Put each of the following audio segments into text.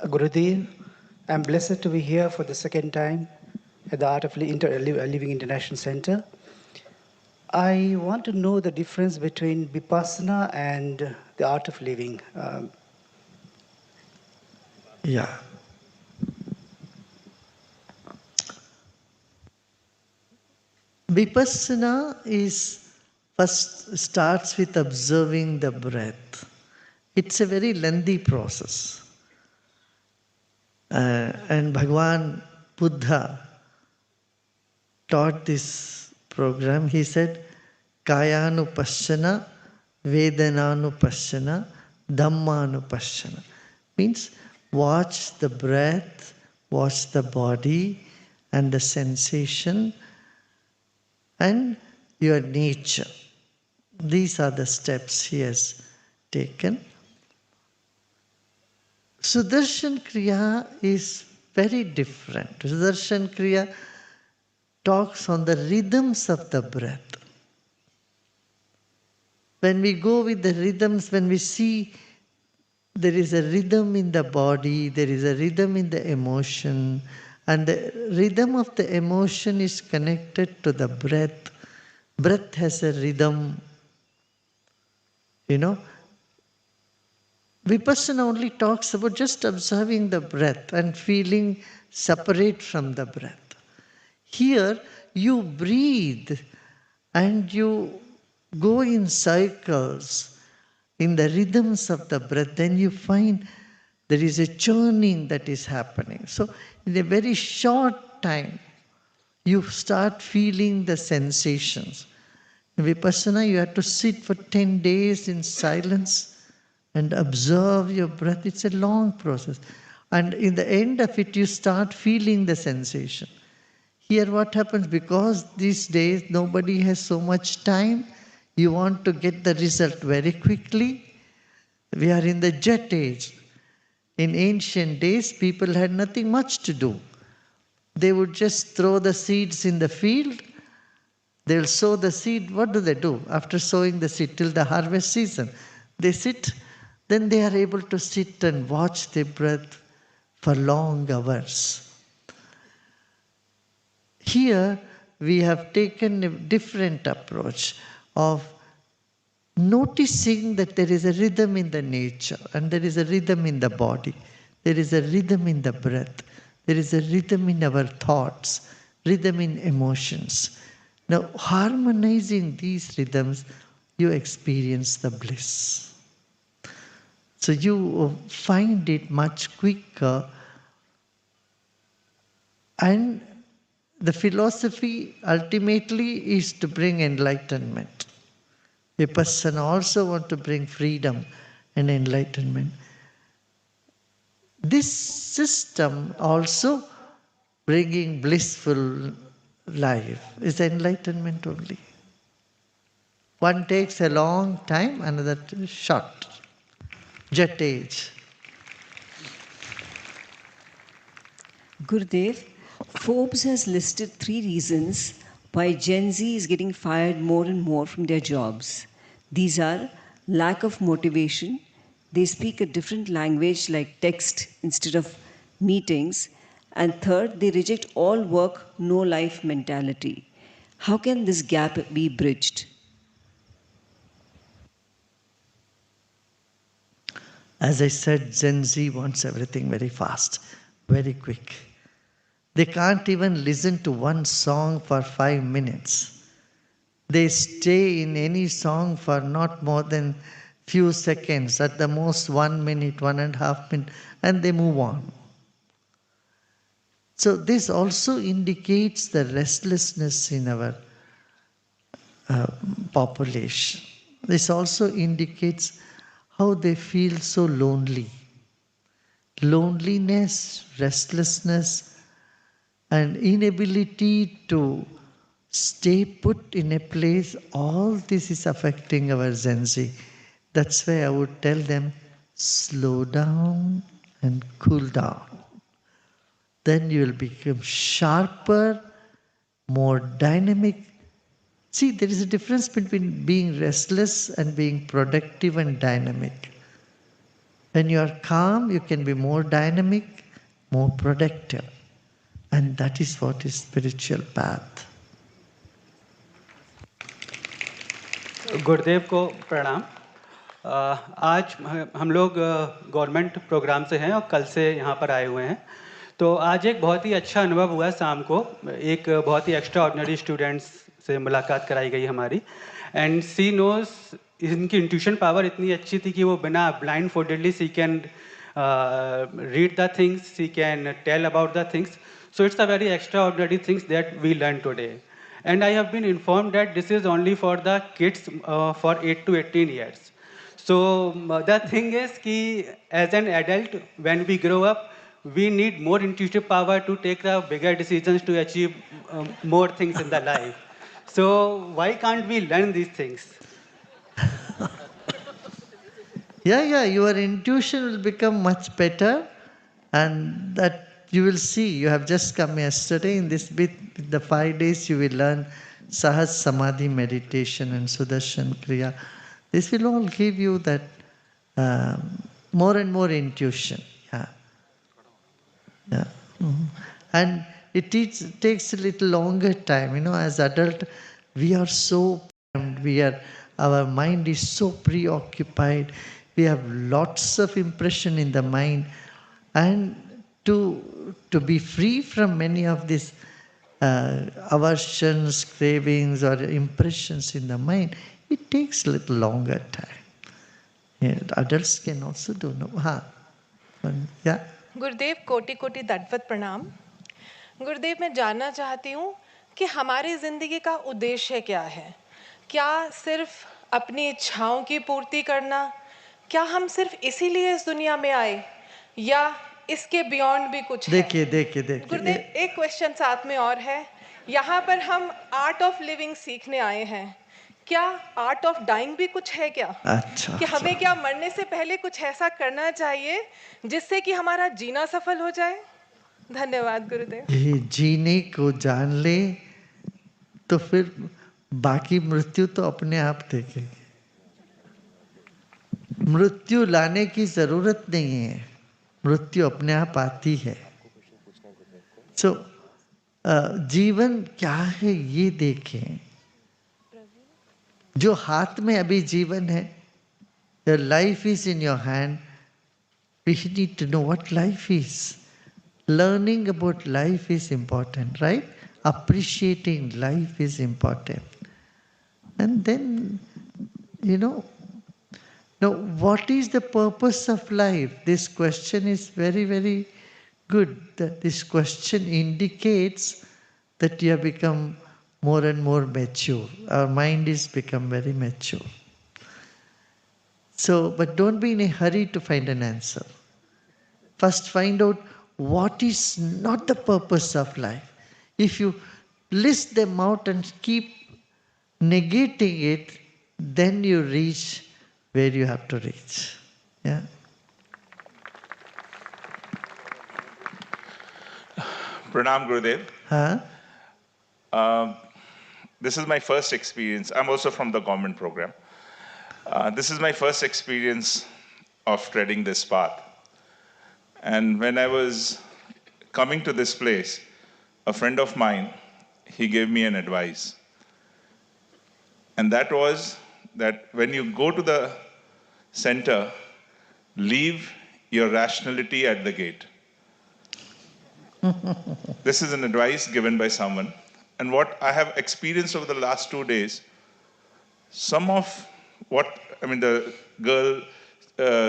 Gurudev. I'm blessed to be here for the second time at the Art of Living International Center. I want to know the difference between Vipassana and the Art of Living. Yeah. Vipassana first starts with observing the breath. It's a very lengthy process. And Bhagavan Buddha taught this program. He said, Kayanupassana, Vedananupassana, Dhammanupassana. Means watch the breath, watch the body and the sensation and your nature. These are the steps he has taken. Sudarshan Kriya is very different. Sudarshan Kriya talks on the rhythms of the breath. When we go with the rhythms, when we see there is a rhythm in the body, there is a rhythm in the emotion, and the rhythm of the emotion is connected to the breath. Breath has a rhythm. Vipassana only talks about just observing the breath and feeling separate from the breath. Here, you breathe and you go in cycles in the rhythms of the breath. Then you find there is a churning that is happening. So, in a very short time, you start feeling the sensations. In Vipassana, you have to sit for 10 days in silence and observe your breath. It's a long process. And in the end of it, you start feeling the sensation. Here what happens, because these days nobody has so much time, you want to get the result very quickly. We are in the jet age. In ancient days, people had nothing much to do. They would just throw the seeds in the field. They'll sow the seed. What do? After sowing the seed till the harvest season, they sit. Then they are able to sit and watch their breath for long hours. Here, we have taken a different approach of noticing that there is a rhythm in the nature and there is a rhythm in the body. There is a rhythm in the breath. There is a rhythm in our thoughts, rhythm in emotions. Now, harmonizing these rhythms, you experience the bliss. So you find it much quicker. And the philosophy ultimately is to bring enlightenment. Vipassana also want to bring freedom and enlightenment. This system also bringing blissful life is enlightenment only. One takes a long time, another short. Jet age. Gurudev, Forbes has listed 3 reasons why Gen Z is getting fired more and more from their jobs. These are lack of motivation, they speak a different language like text instead of meetings, and third, they reject all work, no life mentality. How can this gap be bridged? As I said, Gen Z wants everything very fast, very quick. They can't even listen to one song for 5 minutes. They stay in any song for not more than few seconds, at the most 1 minute, 1.5 minutes, and they move on. So this also indicates the restlessness in our population. This also indicates how they feel so lonely. Loneliness, restlessness, and inability to stay put in a place, all this is affecting our Gen Z. That's why I would tell them, slow down and cool down. Then you will become sharper, more dynamic. See, there is a difference between being restless and being productive and dynamic. When you are calm, you can be more dynamic, more productive. And that is what is spiritual path. गुरुदेव को प्रणाम। आज हम लोग government programme से हैं और कल से यहाँ पर आए हुए हैं। तो आज एक बहुत ही अच्छा अनुभव हुआ शाम को। एक बहुत ही एक्स्ट्रा ऑर्डिनरी स्टूडेंट्स से मुलाकात कराई गई हमारी, एंड सी नोज, इनकी इंट्यूशन पावर इतनी अच्छी थी कि वो बिना blind foldedly she can read the things, she can tell about the things. So it's a very extraordinary things that we learned today. And I have been informed that this is only for the kids for 8 to 18 years. So the thing is ki as an adult, when we grow up, we need more intuitive power to take the bigger decisions to achieve more things in the life. So why can't we learn these things? Yeah, your intuition will become much better, and that you will see. You have just come yesterday. In this bit, the 5 days, you will learn Sahaj Samadhi meditation and Sudarshan Kriya. This will all give you that more and more intuition. Yeah. Mhm. And it takes a little longer time. As adult, we are so our mind is so preoccupied. We have lots of impression in the mind, and to be free from many of these aversions, cravings, or impressions in the mind, it takes a little longer time. Yeah, adults can also do. Yeah. गुरुदेव कोटि कोटि दंडवत प्रणाम। गुरुदेव, मैं जानना चाहती हूँ कि हमारी जिंदगी का उद्देश्य क्या है? क्या सिर्फ अपनी इच्छाओं की पूर्ति करना? क्या हम सिर्फ इसीलिए इस दुनिया में आए, या इसके बियॉन्ड भी कुछ है? देखिए गुरुदेव, एक क्वेश्चन साथ में और है। यहाँ पर हम आर्ट ऑफ लिविंग सीखने आए हैं, क्या आर्ट ऑफ डाइंग भी कुछ है क्या? अच्छा, कि हमें क्या मरने से पहले कुछ ऐसा करना चाहिए जिससे कि हमारा जीना सफल हो जाए? धन्यवाद गुरुदेव। ये जीने को जान ले तो फिर बाकी मृत्यु तो अपने आप देखेंगे। मृत्यु लाने की जरूरत नहीं है, मृत्यु अपने आप आती है। जीवन क्या है ये देखें। जो हाथ में अभी जीवन है, your life is in your hand. We need to know what life is. Learning about life is important, right? Appreciating life is important. And then, now what is the purpose of life? This question is very, very good. That this question indicates that you have become more and more mature. Our mind is become very mature. But don't be in a hurry to find an answer. First find out what is not the purpose of life. If you list them out and keep negating it, then you reach where you have to reach. Yeah. Pranam Gurudev. This is my first experience. I'm also from the government program. This is my first experience of treading this path. And when I was coming to this place, a friend of mine, he gave me an advice. And that was that when you go to the center, leave your rationality at the gate. This is an advice given by someone. And what I have experienced over the last 2 days, the girl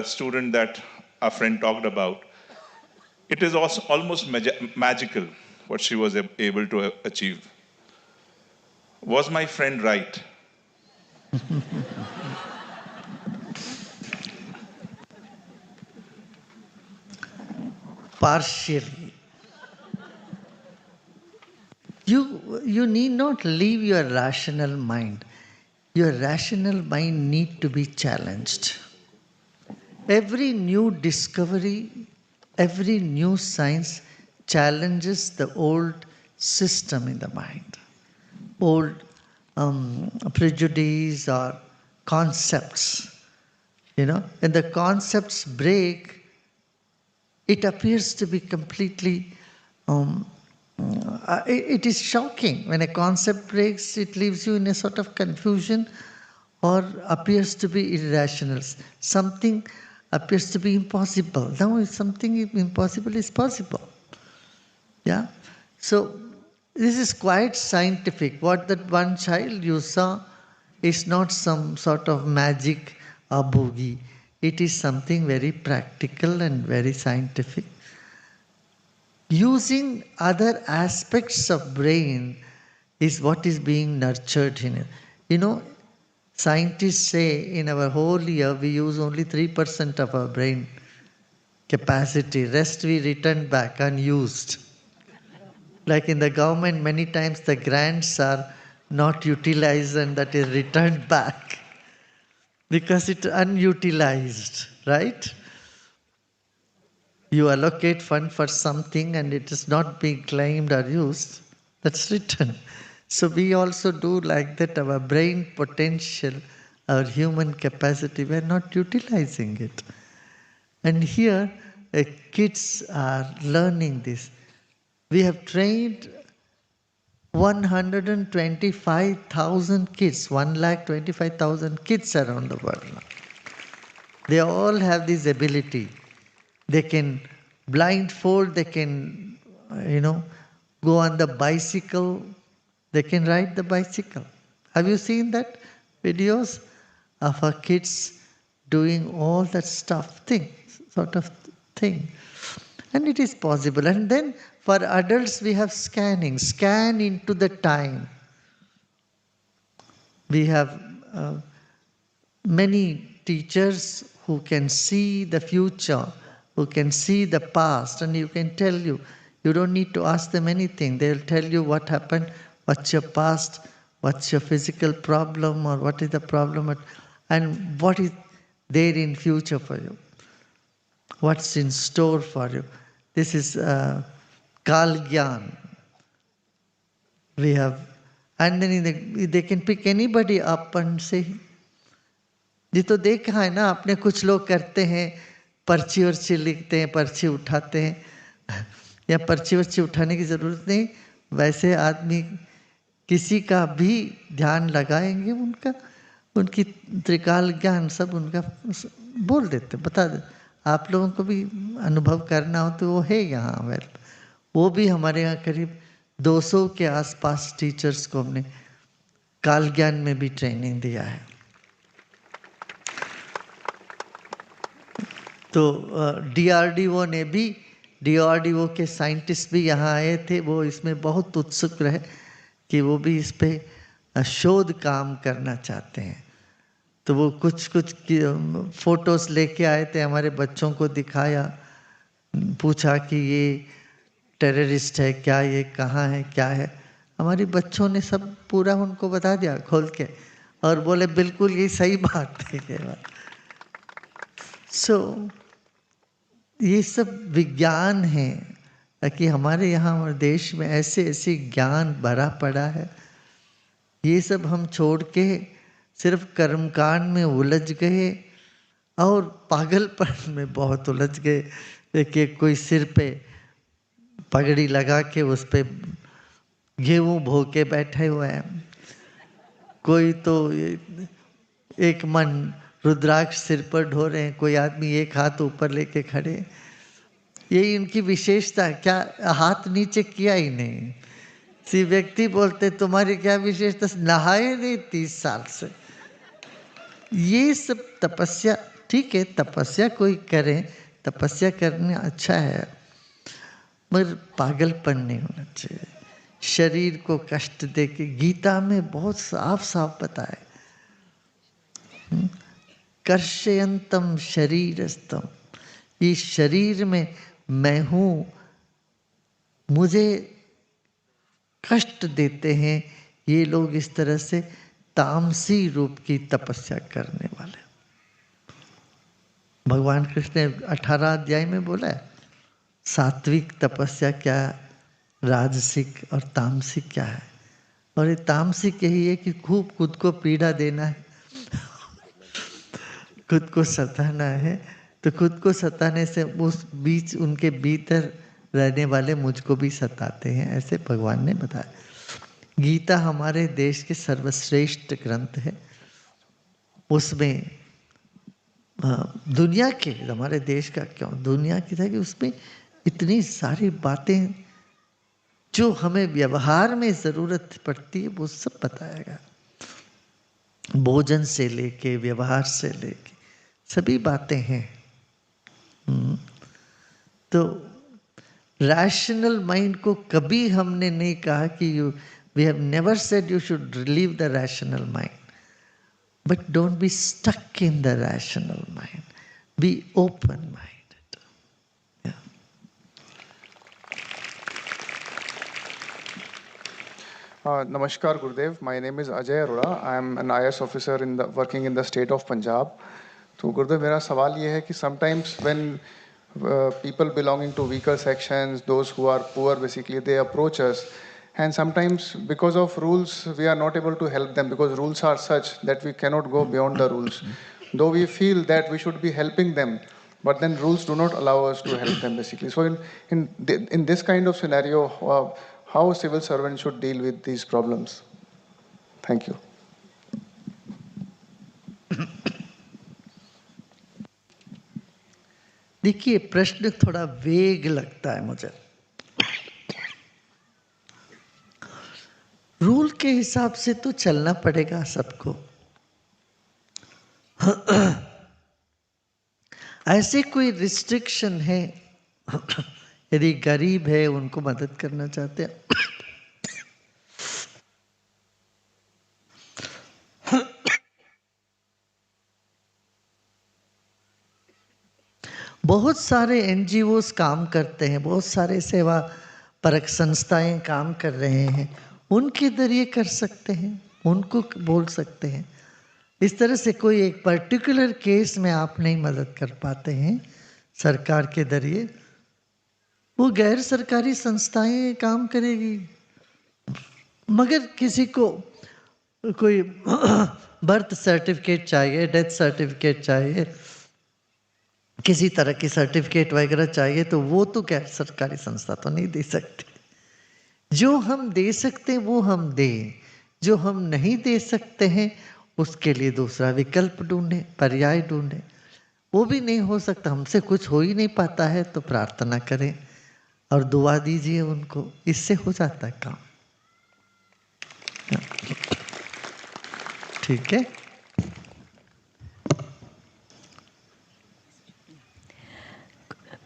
student that our friend talked about, it is also almost magical what she was able to achieve. Was my friend right? Partially. You need not leave your rational mind. Your rational mind need to be challenged. Every new discovery, every new science challenges the old system in the mind. Old prejudice or concepts, when the concepts break, it appears to be completely, it is shocking. When a concept breaks, it leaves you in a sort of confusion or appears to be irrational. Something appears to be impossible. Now, something impossible is possible. Yeah? So, this is quite scientific. What that one child you saw is not some sort of magic or boogie. It is something very practical and very scientific. Using other aspects of brain is what is being nurtured in it. Scientists say in our whole year we use only 3% of our brain capacity. Rest we return back unused. Like in the government, many times the grants are not utilized and that is returned back because it's unutilized, right? You allocate fund for something and it is not being claimed or used, that's written. So we also do like that. Our brain potential, our human capacity, we are not utilizing it. And here, kids are learning this. We have trained 125,000 kids, 125,000 kids around the world now. They all have this ability. They can blindfold, they can, go on the bicycle, they can ride the bicycle. Have you seen that videos of our kids doing all that sort of thing? And it is possible. And then for adults, we have scanning, scan into the time. We have many teachers who can see the future, who can see the past, and you can tell you. You don't need to ask them anything. They'll tell you what happened, what's your past, what's your physical problem, or what is the problem, and what is there in future for you. What's in store for you. This is Kal-Gyan. We have, and then they can pick anybody up and say, ये तो देखा है ना आपने, कुछ लोग करते हैं पर्ची वर्ची लिखते हैं, पर्ची उठाते हैं, या पर्ची वर्ची उठाने की ज़रूरत नहीं, वैसे आदमी किसी का भी ध्यान लगाएंगे, उनकी त्रिकाल ज्ञान सब उनका बोल देते, बता दे। आप लोगों को भी अनुभव करना हो तो वो है यहाँ अवेलेबल। वो भी हमारे यहाँ करीब 200 के आसपास टीचर्स को हमने काल ज्ञान में भी ट्रेनिंग दिया है। तो डीआरडीओ के साइंटिस्ट भी यहाँ आए थे। वो इसमें बहुत उत्सुक रहे कि वो भी इस पे शोध काम करना चाहते हैं। तो वो कुछ फोटोज लेके आए थे, हमारे बच्चों को दिखाया, पूछा कि ये टेररिस्ट है क्या, ये कहाँ है, क्या है। हमारे बच्चों ने सब पूरा उनको बता दिया खोल के, और बोले बिल्कुल ये सही बात है। ये सब विज्ञान है कि हमारे यहाँ हमारे देश में ऐसे ज्ञान भरा पड़ा है। ये सब हम छोड़ के सिर्फ कर्मकांड में उलझ गए और पागलपन में बहुत उलझ गए। देखिए, कोई सिर पे पगड़ी लगा के उस पे गेहूँ बो के बैठे हुए हैं, कोई तो एक मन रुद्राक्ष सिर पर ढो रहे हैं, कोई आदमी एक हाथ ऊपर लेके खड़े। यही इनकी विशेषता है। क्या हाथ नीचे किया ही नहीं। सी व्यक्ति बोलते तुम्हारी क्या विशेषता, नहाए नहीं 30 साल से। ये सब तपस्या, ठीक है, तपस्या कोई करे, तपस्या करना अच्छा है, मगर पागलपन नहीं होना चाहिए। शरीर को कष्ट दे के, गीता में बहुत साफ साफ बताए, कर्षयंतम शरीरस्थम, इस शरीर में मैं हूँ, मुझे कष्ट देते हैं ये लोग। इस तरह से तामसी रूप की तपस्या करने वाले। भगवान कृष्ण ने 18 अध्याय में बोला है सात्विक तपस्या क्या, राजसिक और तामसिक क्या है। और ये तामसिक यही है कि खूब खुद को पीड़ा देना है, खुद को सताना है तो खुद को सताने से उस बीच उनके भीतर रहने वाले मुझको भी सताते हैं, ऐसे भगवान ने बताया। गीता हमारे देश के सर्वश्रेष्ठ ग्रंथ है। उसमें दुनिया के, हमारे देश का क्यों, दुनिया की था कि उसमें इतनी सारी बातें जो हमें व्यवहार में ज़रूरत पड़ती है वो सब बताया गया। भोजन से लेके व्यवहार से लेके सभी बातें हैं। तो रैशनल माइंड को कभी हमने नहीं कहा कि we have never said you should leave the rational mind, but don't be stuck in the rational mind. Be open-minded. Yeah. Namaskar, Gurudev. My name is Ajay Arora. I am an IS officer working in the state of Punjab. So, Gurudev, मेरा सवाल ये है कि sometimes when people belonging to weaker sections, those who are poor, basically, they approach us. And sometimes because of rules, we are not able to help them because rules are such that we cannot go beyond the rules. Though we feel that we should be helping them, but then rules do not allow us to help them, basically. So in this kind of scenario, how civil servants should deal with these problems? Thank you. देखिए, प्रश्न थोड़ा वेग लगता है मुझे। Rule के हिसाब से तो चलना पड़ेगा सबको। ऐसे कोई रिस्ट्रिक्शन है, यदि गरीब है उनको मदद करना चाहते हैं, बहुत सारे NGOs काम करते हैं, बहुत सारे सेवा परक संस्थाएं काम कर रहे हैं, उनके जरिए कर सकते हैं, उनको बोल सकते हैं। इस तरह से कोई एक पर्टिकुलर केस में आप नहीं मदद कर पाते हैं सरकार के जरिए, वो गैर सरकारी संस्थाएं काम करेगी। मगर किसी को कोई बर्थ सर्टिफिकेट चाहिए, डेथ सर्टिफिकेट चाहिए, किसी तरह की सर्टिफिकेट वगैरह चाहिए, तो वो तो गैर सरकारी संस्था तो नहीं दे सकती। जो हम दे सकते हैं वो हम दें, जो हम नहीं दे सकते हैं उसके लिए दूसरा विकल्प ढूंढें, पर्याय ढूंढें। वो भी नहीं हो सकता, हमसे कुछ हो ही नहीं पाता है तो प्रार्थना करें और दुआ दीजिए उनको, इससे हो जाता है काम। ठीक है।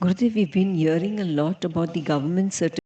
Gurudev, we've been hearing a lot about the government certificate.